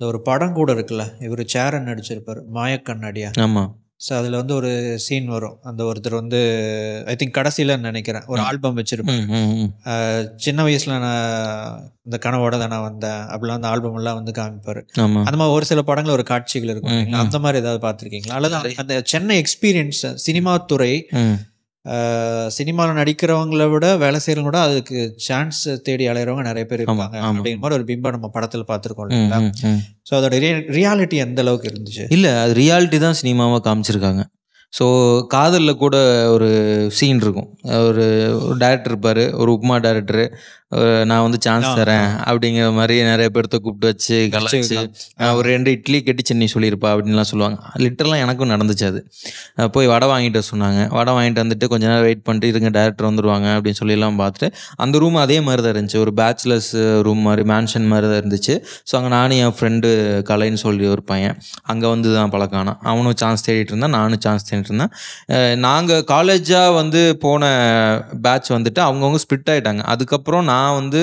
இந்த ஒரு படம் கூட இருக்குல்ல, இவரு சேரன் நடிச்சிருப்பாரு. மாயக்கண்ணாடியா? ஆமா. ஸோ அதில வந்து ஒரு சீன் வரும். அந்த ஒருத்தர் வந்து ஐ திங்க் கடைசிலன்னு நெனைக்கிறேன். ஒரு ஆல்பம் வச்சிருப்பாரு. சின்ன வயசுல நான் இந்த கனவோட தான் நான் வந்தேன். அப்படிலாம் அந்த ஆல்பம்லாம் வந்து காமிப்பாரு. ஆமா. அந்த மாதிரி ஒரு சில படங்கள் ஒரு காட்சிகள் இருக்கும் இல்லைங்களா? அந்த மாதிரி ஏதாவது பார்த்துருக்கீங்களா? அல்லது அந்த சென்னை எக்ஸ்பீரியன்ஸ் சினிமா துறை சினிமாவில் நடிக்கிறவங்கள விட வேலை செய்கிறவங்க விட அதுக்கு சான்ஸ் தேடி அலையிறவங்க நிறைய பேர் இருப்பாங்க அப்படிங்கிற மாதிரி ஒரு பிம்பம் நம்ம படத்தில் பார்த்துருக்கோம் இல்லைங்களா? ஸோ அதோட ரியாலிட்டி எந்த அளவுக்கு இருந்துச்சு? இல்லை, அது ரியாலிட்டி தான் சினிமாவாக காமிச்சிருக்காங்க. ஸோ காதலில் கூட ஒரு சீன் இருக்கும். ஒரு டேரக்டர் இருப்பார், ஒரு உப்மா டேரக்டரு. நான் வந்து சான்ஸ் தரேன் அப்படிங்கிற மாதிரி நிறைய பேர்த்த கூப்பிட்டு வச்சு கலாய்ச்சி ஒரு 2 இட்லி கெட்டி சட்னி சொல்லியிருப்பா அப்படின்லாம் சொல்லுவாங்க. லிட்டரலாக எனக்கும் நடந்துச்சு. அது போய் வடை வாங்கிட்டு சொன்னாங்க. வடை வாங்கிட்டு வந்துட்டு கொஞ்ச நேரம் வெயிட் பண்ணிட்டு இருங்க, டேரக்டர் வந்துடுவாங்க அப்படின்னு சொல்லிலாம் பார்த்துட்டு அந்த ரூம் அதே மாதிரி தான் இருந்துச்சு. ஒரு பேச்சுலர்ஸ் ரூம் மாதிரி, மேன்ஷன் மாதிரி தான் இருந்துச்சு. ஸோ அங்கே நானும் என் ஃப்ரெண்டு கலைன்னு சொல்லி ஒரு பையன் அங்கே வந்து தான் பழக்கானான். அவனும் சான்ஸ் தேடிட்டு இருந்தான், நானும் சான்ஸ் தேடிட்டு இருந்தேன். நாங்கள் காலேஜாக வந்து போன பேட்ச் வந்துட்டு அவங்கவுங்க ஸ்ப்ளிட் ஆகிட்டாங்க. அதுக்கப்புறம் நான் வந்து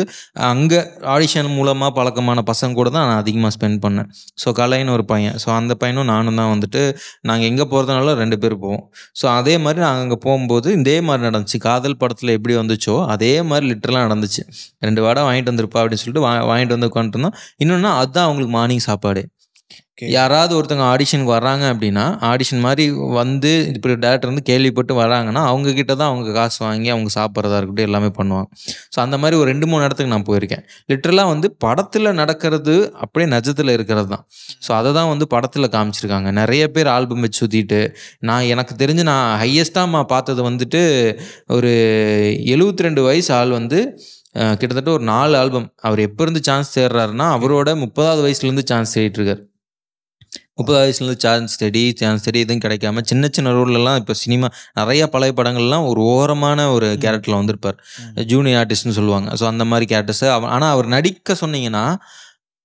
அங்கே ஆடிஷன் மூலமாக பழக்கமான பசங்க கூட தான் நான் அதிகமாக ஸ்பெண்ட் பண்ணேன். ஸோ கலைன்னு ஒரு பையன், ஸோ அந்த பையனும் நானும் தான் வந்துட்டு நாங்கள் எங்கே போகிறதுனால 2 பேர் போவோம். ஸோ அதே மாதிரி நாங்கள் அங்கே போகும்போது இதே மாதிரி நடந்துச்சு. காதல் படத்தில் எப்படி வந்துச்சோ அதே மாதிரி லிட்டரலாக நடந்துச்சு. 2 வடை வாங்கிட்டு வந்துருப்பா அப்படின்னு சொல்லிட்டு வாங்கிட்டு வந்து உட்காந்துருந்தோம். இன்னொன்று அதுதான் அவங்களுக்கு மார்னிங் சாப்பாடு. யாராவது ஒருத்தவங்க ஆடிஷனுக்கு வர்றாங்க அப்படின்னா, ஆடிஷன் மாதிரி வந்து இப்படி டேரக்டர் வந்து கேள்விப்பட்டு வராங்கன்னா அவங்கக்கிட்ட தான் அவங்க காசு வாங்கி அவங்க சாப்பிட்றதா இருக்கட்டும் எல்லாமே பண்ணுவாங்க. ஸோ அந்த மாதிரி ஒரு 2-3 இடத்துக்கு நான் போயிருக்கேன். லிட்டரலாக வந்து படத்தில் நடக்கிறது அப்படியே நிஜத்தில் இருக்கிறது தான். ஸோ அதை தான் வந்து படத்தில் காமிச்சிருக்காங்க. நிறைய பேர் ஆல்பம் வச்சு சுற்றிட்டு, எனக்கு தெரிஞ்சு நான் ஹையஸ்ட்டாக பார்த்தது வந்துட்டு ஒரு 72 வயசு ஆள் வந்து கிட்டத்தட்ட ஒரு 4 ஆல்பம் அவர் எப்போ இருந்து சான்ஸ் தேடுறாருன்னா அவரோட 30வது வயசுலேருந்து சான்ஸ் தேடிட்டு இருக்கார். 30 வயசுலேருந்து சான்ஸ் தேடி எதுவும் கிடைக்காம சின்ன சின்ன ரோல்லலாம் இப்போ சினிமா நிறையா பழைய படங்கள்லாம் ஒரு ஓரமான ஒரு கேரக்டரில் வந்திருப்பார். ஜூனியர் ஆர்டிஸ்ட்னு சொல்லுவாங்க. ஸோ அந்த மாதிரி கேரக்டர்ஸு ஆனால் அவர் நடிக்க சொன்னீங்கன்னா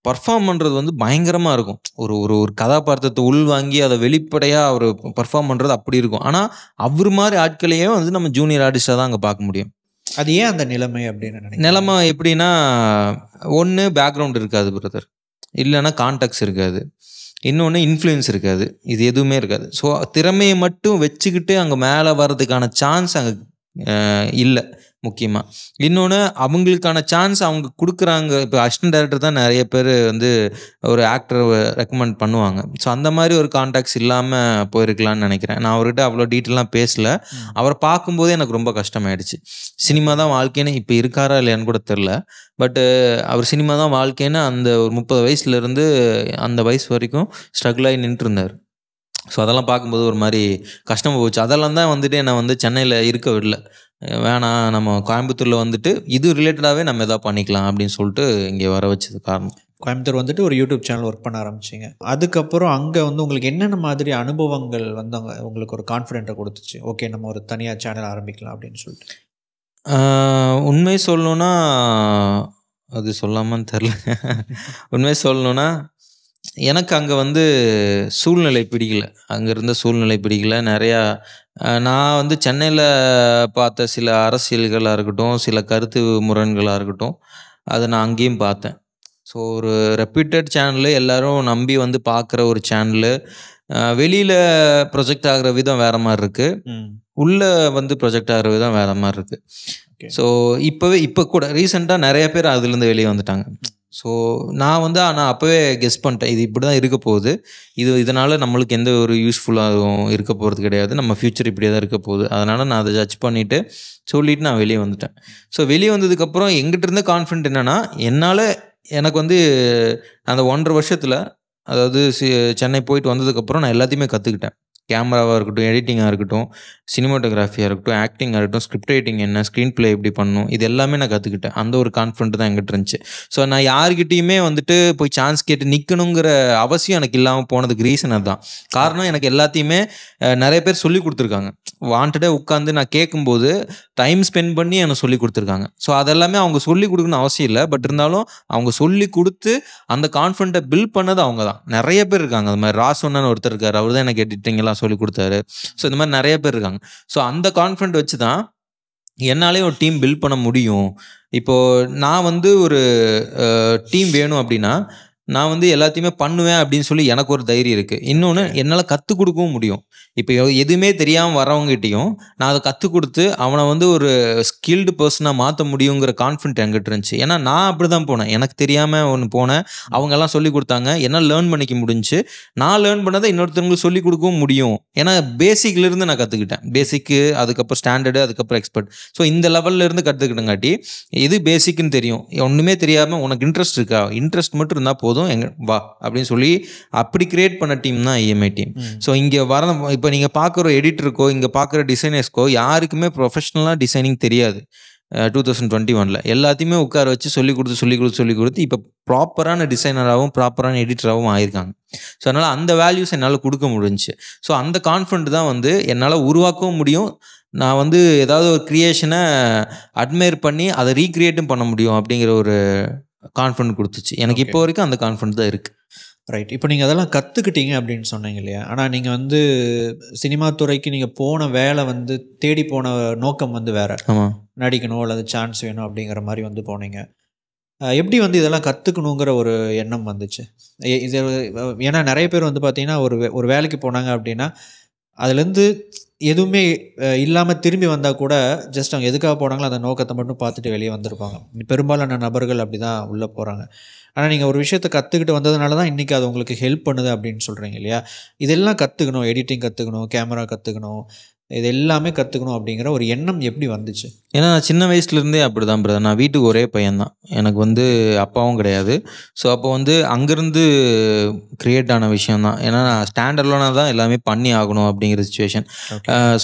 பர்ஃபார்ம் பண்ணுறது வந்து பயங்கரமாக இருக்கும். ஒரு ஒரு ஒரு கதாபாத்திரத்தை உள்வாங்கி அதை வெளிப்படையாக அவர் பர்ஃபார்ம் பண்ணுறது அப்படி இருக்கும். ஆனால் அவர் மாதிரி ஆட்களையே வந்து நம்ம ஜூனியர் ஆர்டிஸ்டாக தான் அங்கே பார்க்க முடியும். அது ஏன் அந்த நிலைமை அப்படின்னு நினைக்கிறேன்? நிலைமை எப்படின்னா, ஒன்று பேக்ரவுண்ட் இருக்காது பிரதர், இல்லைன்னா கான்டாக்ட்ஸ் இருக்காது, இன்னொன்று இன்ஃப்ளூயன்ஸ் இருக்காது, இது எதுவுமே இருக்காது. ஸோ திறமையை மட்டும் வச்சுக்கிட்டு அங்கே மேலே வர்றதுக்கான சான்ஸ் அங்கே இல்லை முக்கியமாக. இன்னொன்று அவங்களுக்கான சான்ஸ் அவங்க கொடுக்குறாங்க. இப்போ அசிஸ்டன்ட் டைரக்டர் தான் நிறைய பேர் வந்து ஒரு ஆக்டரை ரெக்கமெண்ட் பண்ணுவாங்க. ஸோ அந்த மாதிரி ஒரு கான்டாக்ட்ஸ் இல்லாமல் போயிருக்கலான்னு நினைக்கிறேன். நான் அவர்கிட்ட அவ்வளோ டீட்டெயிலாக பேசலை. அவரை பார்க்கும்போதே எனக்கு ரொம்ப கஷ்டமாயிடுச்சு. சினிமா தான் வாழ்க்கைன்னு இப்போ இருக்காரா இல்லையான்னு கூட தெரில. பட்டு அவர் சினிமா தான் வாழ்க்கைன்னு அந்த ஒரு 30 வயசுலேருந்து அந்த வயசு வரைக்கும் ஸ்ட்ரகிள் ஆகி நின்றுருந்தார். ஸோ அதெல்லாம் பார்க்கும்போது ஒரு மாதிரி கஷ்டமாக போச்சு. அதெல்லாம் தான் வந்துட்டு என்னை வந்து சென்னையில் இருக்க விடல. வேணாம், நம்ம கோயம்புத்தூரில் வந்துட்டு இது ரிலேட்டடாகவே நம்ம எதாவது பண்ணிக்கலாம் அப்படின்னு சொல்லிட்டு இங்கே வர வச்சது காரணம். கோயம்புத்தூர் வந்துட்டு ஒரு யூடியூப் சேனல் ஒர்க் பண்ண ஆரம்பிச்சிங்க. அதுக்கப்புறம் அங்கே வந்து உங்களுக்கு என்னென்ன மாதிரி அனுபவங்கள் வந்து அங்கே உங்களுக்கு ஒரு கான்ஃபிடென்ட்டை கொடுத்துச்சு? ஓகே, நம்ம ஒரு தனியாக சேனல் ஆரம்பிக்கலாம் அப்படின்னு சொல்லிட்டு. உண்மை சொல்லணுன்னா, அது சொல்லாமான்னு தெரில. உண்மை சொல்லணுன்னா எனக்கு அங்கே வந்து சூழ்நிலை பிடிக்கல. அங்கே இருந்த சூழ்நிலை பிடிக்கல. நிறையா நான் வந்து சென்னையில் பார்த்த சில அரசியல்களாக இருக்கட்டும், சில கருத்து முரண்களாக இருக்கட்டும், அதை நான் அங்கேயும் பார்த்தேன். ஸோ ஒரு ரெப்யூட்டட் சேனலு, எல்லோரும் நம்பி வந்து பார்க்குற ஒரு சேனலு, வெளியில் ப்ரொஜெக்ட் ஆகிற விதம் வேறு மாதிரி இருக்குது, உள்ளே வந்து ப்ரொஜெக்ட் ஆகிற விதம் வேறு மாதிரி இருக்குது. ஸோ இப்போ கூட ரீசெண்டாக நிறைய பேர் அதுலேருந்து வெளியே வந்துட்டாங்க. ஸோ நான் அப்போவே கெஸ் பண்ணிட்டேன், இது இப்படி தான் இருக்க போகுது, இதனால் நம்மளுக்கு எந்த ஒரு யூஸ்ஃபுல்லாகவும் இருக்க போகிறது கிடையாது, நம்ம ஃப்யூச்சர் இப்படியே தான் இருக்க போகுது. அதனால் நான் அதை ஜட்ஜ் பண்ணிவிட்டு சொல்லிவிட்டு நான் வெளியே வந்துட்டேன். ஸோ வெளியே வந்ததுக்கப்புறம் எங்கிட்ட இருந்த கான்ஃபிடென்ட் என்னென்னா, எனக்கு வந்து அந்த 1.5 வருஷத்தில், அதாவது சென்னை போயிட்டு வந்ததுக்கப்புறம் நான் எல்லாத்தையுமே கற்றுக்கிட்டேன். கேமராவாக இருக்கட்டும், எடிட்டிங்காக இருக்கட்டும், சினிமாட்டோகிராஃபியாக இருக்கட்டும், ஆக்டிங்காக இருக்கட்டும், ஸ்கிரிப்ட் ரைட்டிங் என்ன, ஸ்க்ரீன் ப்ளே எப்படி பண்ணணும், இது எல்லாமே நான் கற்றுக்கிட்டேன். அந்த ஒரு கான்ஃபிடென்ட் தான் எங்கிட்ட இருந்துச்சு. ஸோ நான் யார்கிட்டையுமே வந்துட்டு போய் சான்ஸ் கேட்டு நிற்கணுங்கிற அவசியம் எனக்கு இல்லாமல் போனதுக்கு ரீசன் அதுதான். காரணம், எனக்கு எல்லாத்தையுமே நிறைய பேர் சொல்லி கொடுத்துருக்காங்க. வாண்டடாக உட்காந்து நான் கேட்கும்போது டைம் ஸ்பெண்ட் பண்ணி எனக்கு சொல்லி கொடுத்துருக்காங்க. ஸோ அதெல்லாமே அவங்க சொல்லி கொடுக்கணும்னு அவசியம் இல்லை. பட் இருந்தாலும் அவங்க சொல்லி கொடுத்து அந்த கான்ஃபிடென்ட்டை பில்ட் பண்ணது அவங்க தான். நிறைய பேர் இருக்காங்க. அது மாதிரி ராசோன்னு ஒருத்தர் இருக்கார், அவர் தான் எனக்கு எடிட்டிங்கெல்லாம் சொல்லி கொடுத்தாரு. ஸோ இந்த மாதிரி நிறைய பேர் இருக்காங்க. ஸோ அந்த கான்ஃபிடென்ட் வச்சு தான் என்னாலே ஒரு டீம் பில்ட் பண்ண முடியும். இப்போது நான் வந்து ஒரு டீம் வேணும் அப்படின்னா நான் வந்து எல்லாத்தையுமே பண்ணுவேன் அப்படின்னு சொல்லி எனக்கு ஒரு தைரியம் இருக்குது. இன்னொன்று என்னால் கற்றுக் கொடுக்கவும் முடியும். இப்போ எதுவுமே தெரியாமல் வரவங்ககிட்டையும் நான் அதை கற்றுக் கொடுத்து அவனை வந்து ஒரு ஸ்கில்டு பர்சனாக மாற்ற முடியுங்கிற கான்ஃபிடென்ட் என்கிட்ட இருந்துச்சு. ஏன்னா நான் அப்படி தான் போனேன். எனக்கு தெரியாமல் ஒன்று போனேன், அவங்கெல்லாம் சொல்லிக் கொடுத்தாங்க, என்னால் லேர்ன் பண்ணிக்க முடிஞ்சு. நான் லேர்ன் பண்ணதை இன்னொருத்தவங்களுக்கு சொல்லிக் கொடுக்கவும் முடியும். ஏன்னா பேசிக்லேருந்து நான் கற்றுக்கிட்டேன். பேசிக்கு, அதுக்கப்புறம் ஸ்டாண்டர்டு, அதுக்கப்புறம் எக்ஸ்பர்ட். ஸோ இந்த லெவலில் இருந்து கற்றுக்கிட்டங்காட்டி எது பேசிக்குன்னு தெரியும். ஒன்றுமே தெரியாமல் உனக்கு இன்ட்ரெஸ்ட் இருக்கா, இன்ட்ரெஸ்ட் மட்டும் இருந்தால் போதும், வா அப்படின்னு சொல்லி அப்படி கிரியேட் பண்ண டீம் தான் EMI டீம். ஸோ இங்கே வர இப்போ நீங்கள் பார்க்குற எடிட்டருக்கோ இங்கே பார்க்குற டிசைனர்ஸ்க்கோ யாருக்குமே ப்ரொஃபஷ்னலாக டிசைனிங் தெரியாது. 2021 எல்லாத்தையுமே உட்கார வச்சு சொல்லிக் கொடுத்து இப்போ ப்ராப்பரான டிசைனராகவும் ப்ராப்பரான எடிட்டராகவும் ஆயிருக்காங்க. ஸோ அதனால் அந்த வேல்யூஸ் என்னால் கொடுக்க முடிஞ்சுச்சு. ஸோ அந்த கான்ஃபிடென்ட் தான் வந்து என்னால் உருவாக்கவும் முடியும். நான் வந்து ஏதாவது ஒரு க்ரியேஷனை அட்மையர் பண்ணி அதை ரீக்ரியேட்டும் பண்ண முடியும் அப்படிங்கிற ஒரு கான்ஃபிடென்ட் கொடுத்துச்சு எனக்கு. இப்போ வரைக்கும் அந்த கான்ஃபிடென்ட் தான் இருக்குது. ரைட். இப்போ நீங்கள் அதெல்லாம் கற்றுக்கிட்டீங்க அப்படின்னு சொன்னீங்க இல்லையா? ஆனால் நீங்கள் வந்து சினிமா துறைக்கு நீங்கள் போன வேலை வந்து தேடி போன நோக்கம் வந்து வேறு. ஆமாம், நடிக்கணும் அல்லது சான்ஸ் வேணும் அப்படிங்கிற மாதிரி வந்து போனீங்க. எப்படி வந்து இதெல்லாம் கற்றுக்கணுங்கிற ஒரு எண்ணம் வந்துச்சு? இது ஏன்னா நிறைய பேர் வந்து பார்த்திங்கன்னா ஒரு வேலைக்கு போனாங்க அப்படின்னா அதுலேருந்து எதுவுமே இல்லாமல் திரும்பி வந்தால் கூட ஜஸ்ட் அவங்க எதுக்காக போனாங்களோ அந்த நோக்கத்தை மட்டும் பார்த்துட்டு வெளியே வந்திருப்பாங்க. பெரும்பாலான நபர்கள் அப்படி தான் உள்ளே போகிறாங்க. ஆனால் நீங்கள் ஒரு விஷயத்தை கற்றுக்கிட்டு வந்ததுனால தான் இன்றைக்கி அது உங்களுக்கு ஹெல்ப் பண்ணுது அப்படின்னு சொல்கிறீங்க இல்லையா? இதெல்லாம் கற்றுக்கணும், எடிட்டிங் கற்றுக்கணும், கேமரா கற்றுக்கணும், இது எல்லாமே கற்றுக்கணும் அப்படிங்கிற ஒரு எண்ணம் எப்படி வந்துச்சு? ஏன்னா நான் சின்ன வயசுலேருந்தே அப்படி தான் பிரதர். நான் வீட்டுக்கு ஒரே பையன்தான், எனக்கு வந்து அப்பாவும் கிடையாது. ஸோ அப்போ வந்து அங்கேருந்து க்ரியேட் ஆன விஷயந்தான். ஏன்னா நான் ஸ்டாண்டர்ட்லோனா தான் எல்லாமே பண்ணி ஆகணும் அப்படிங்கிற சுச்சுவேஷன்.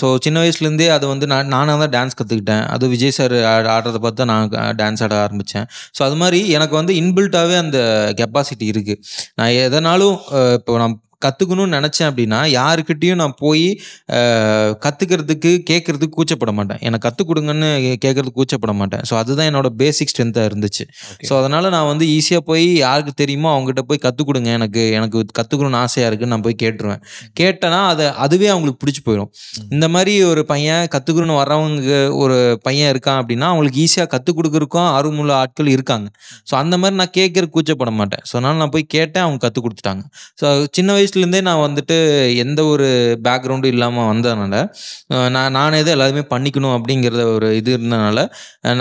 ஸோ சின்ன வயசுலேருந்தே அது வந்து நானாக தான் டான்ஸ் கற்றுக்கிட்டேன். அது விஜய் சார் ஆடுறதை பார்த்து தான் நான் டான்ஸ் ஆட ஆரம்பித்தேன். ஸோ அது மாதிரி எனக்கு வந்து இன்பில்ட்டாகவே அந்த கெப்பாசிட்டி இருக்குது. நான் எதனாலும் இப்போ நான் கற்றுக்கணும்னு நினச்சேன் அப்படின்னா யாருக்கிட்டேயும் நான் போய் கற்றுக்கிறதுக்கு கேட்குறதுக்கு கூச்சப்பட மாட்டேன். எனக்கு கற்றுக் கொடுங்கன்னு கேட்குறதுக்கு கூச்சப்பட மாட்டேன். ஸோ அதுதான் என்னோடய பேசிக் ஸ்ட்ரென்த்தாக இருந்துச்சு. ஸோ அதனால் நான் வந்து ஈஸியாக போய் யாருக்கு தெரியுமோ அவங்ககிட்ட போய் கற்றுக் கொடுங்க, எனக்கு கற்றுக்கணும்னு ஆசையாக இருக்குன்னு நான் போய் கேட்டுருவேன். கேட்டேன்னா அதுவே அவங்களுக்கு பிடிச்சி போயிடும். இந்த மாதிரி ஒரு பையன் கற்றுக்கணும்னு வர்றவங்க ஒரு பையன் இருக்கான் அப்படின்னா அவங்களுக்கு ஈஸியாக கற்றுக் கொடுக்குறக்கும் ஆர்வமுள்ள ஆட்கள் இருக்காங்க. ஸோ அந்த மாதிரி நான் கேட்குறதுக்கு கூச்சப்பட மாட்டேன். ஸோ அதனால் நான் போய் கேட்டேன், அவங்க கற்றுக் கொடுத்துட்டாங்க. ஸோ சின்ன வயசுலேருந்தே நான் வந்துட்டு எந்த ஒரு பேக்ரவுண்டும் இல்லாமல் வந்ததுனால நானே தான் எல்லாருமே பண்ணிக்கணும் அப்படிங்கிறத ஒரு இது இருந்ததுனால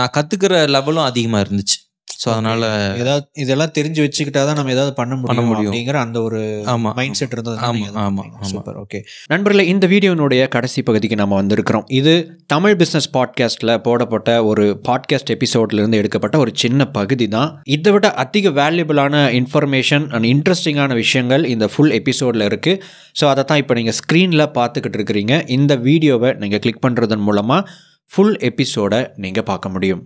நான் கற்றுக்கிற லெவலும் அதிகமாக இருந்துச்சு. ஸோ அதனால் இதெல்லாம் தெரிஞ்சு வச்சுக்கிட்டா தான் நம்ம ஏதாவது பண்ண முடியும் அப்படிங்கிற அந்த ஒரு மைண்ட் செட் இருந்தது. ஆமாம், சூப்பர். ஓகே நண்பர்களே, இந்த வீடியோனுடைய கடைசி பகுதிக்கு நம்ம வந்திருக்கிறோம். இது தமிழ் பிஸ்னஸ் பாட்காஸ்ட்டில் போடப்பட்ட ஒரு பாட்காஸ்ட் எபிசோட்லேருந்து எடுக்கப்பட்ட ஒரு சின்ன பகுதி தான். இதை விட அதிக வேல்யூபிளான இன்ஃபர்மேஷன் அண்ட் இன்ட்ரெஸ்டிங்கான விஷயங்கள் இந்த ஃபுல் எபிசோடில் இருக்குது. ஸோ அதை தான் இப்போ நீங்கள் ஸ்க்ரீனில் பார்த்துக்கிட்டு இருக்கிறீங்க. இந்த வீடியோவை நீங்கள் கிளிக் பண்ணுறதன் மூலமாக ஃபுல் எபிசோடை நீங்கள் பார்க்க முடியும்.